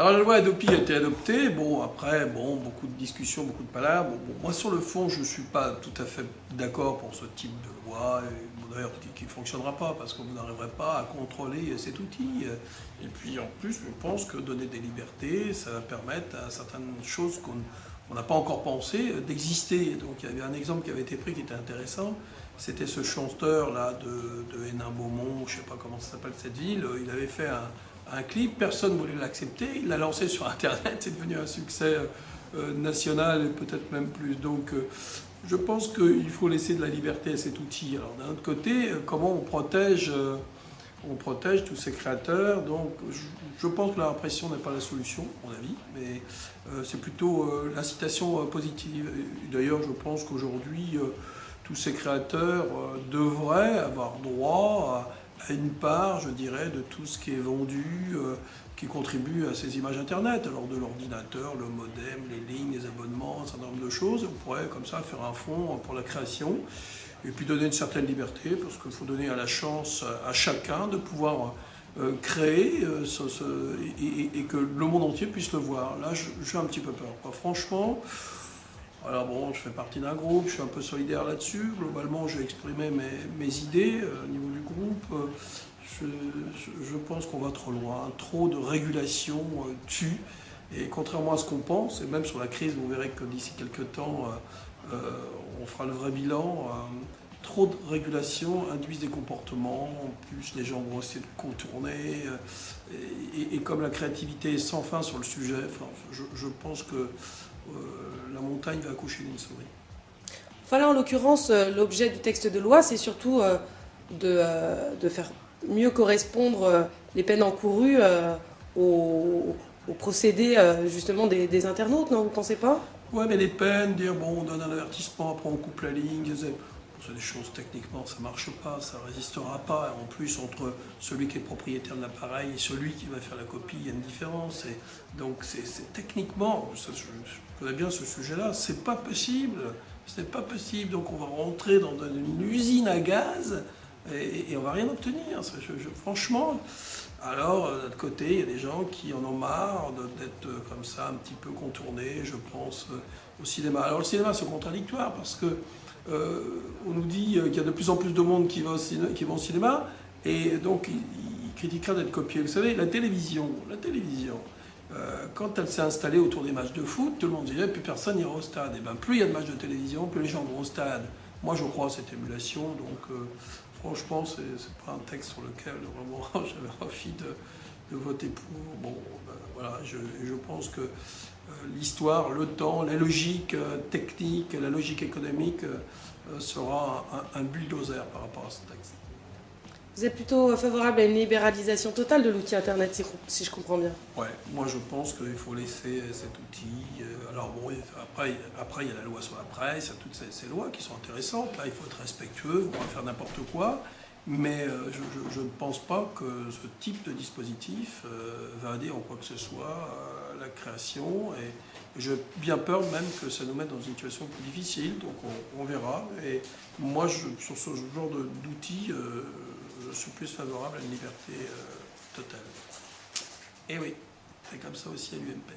Alors la loi Hadopi a été adoptée, bon après, beaucoup de discussions, beaucoup de palabres. Moi sur le fond, je ne suis pas tout à fait d'accord pour ce type de loi, d'ailleurs qui ne fonctionnera pas, parce que vous n'arriverez pas à contrôler cet outil. Et puis en plus, je pense que donner des libertés, ça va permettre à certaines choses qu'on n'a pas encore pensé d'exister. Donc il y avait un exemple qui avait été pris qui était intéressant, c'était ce chanteur là de Hénin-Beaumont, je ne sais pas comment ça s'appelle cette ville, il avait fait un clip, personne ne voulait l'accepter, il l'a lancé sur Internet, c'est devenu un succès national et peut-être même plus. Donc je pense qu'il faut laisser de la liberté à cet outil. Alors d'un autre côté, comment on protège tous ces créateurs? Donc je pense que la répression n'est pas la solution, à mon avis, mais c'est plutôt l'incitation positive. D'ailleurs, je pense qu'aujourd'hui, tous ces créateurs devraient avoir droit à une part, je dirais, de tout ce qui est vendu, qui contribue à ces images Internet. Alors de l'ordinateur, le modem, les lignes, les abonnements, un certain nombre de choses. On pourrait comme ça faire un fonds pour la création et puis donner une certaine liberté, parce qu'il faut donner la chance à chacun de pouvoir créer et que le monde entier puisse le voir. Là, j'ai un petit peu peur. Franchement, alors bon, je fais partie d'un groupe, je suis un peu solidaire là-dessus. Globalement, j'ai exprimé mes idées au niveau du groupe. Je pense qu'on va trop loin. Trop de régulation tue. Et contrairement à ce qu'on pense, et même sur la crise, vous verrez que d'ici quelques temps, on fera le vrai bilan. Trop de régulation induisent des comportements. En plus, les gens vont essayer de contourner. Et comme la créativité est sans fin sur le sujet, enfin, je pense que la montagne va accoucher d'une souris. Enfin là, en l'occurrence, l'objet du texte de loi, c'est surtout de faire mieux correspondre les peines encourues au procédé justement des internautes, non, vous ne pensez pas? Ouais, mais les peines, dire bon, on donne un avertissement, après on coupe la ligne, c'est des choses techniquement, ça ne marche pas, ça ne résistera pas. En plus, entre celui qui est propriétaire de l'appareil et celui qui va faire la copie, il y a une différence. Et donc, c'est techniquement, je connais bien ce sujet-là, c'est pas possible. Ce n'est pas possible. Donc, on va rentrer dans une usine à gaz et on va rien obtenir. Franchement. Alors, d'un autre côté, il y a des gens qui en ont marre d'être comme ça, un petit peu contournés, je pense, au cinéma. Alors, le cinéma, c'est contradictoire parce que on nous dit qu'il y a de plus en plus de monde qui va au cinéma, et donc il critiquera d'être copié. Vous savez, la télévision, quand elle s'est installée autour des matchs de foot, tout le monde disait plus personne n'ira au stade. Et bien plus il y a de matchs de télévision, plus les gens vont au stade. Moi je crois à cette émulation, donc franchement c'est pas un texte sur lequel vraiment j'avais envie de voter pour. Bon, voilà, je pense que l'histoire, le temps, la logique technique, la logique économique sera un bulldozer par rapport à ce texte. Vous êtes plutôt favorable à une libéralisation totale de l'outil Internet, si je comprends bien? Ouais, moi je pense qu'il faut laisser cet outil. Alors bon, après il y a la loi sur la presse, il y a toutes ces lois qui sont intéressantes. Là, il faut être respectueux, on va faire n'importe quoi. Mais je ne pense pas que ce type de dispositif va aider en quoi que ce soit à la création. Et j'ai bien peur même que ça nous mette dans une situation plus difficile. Donc on verra. Et moi, sur ce genre d'outils, je suis plus favorable à une liberté totale. Et oui, c'est comme ça aussi à l'UMP.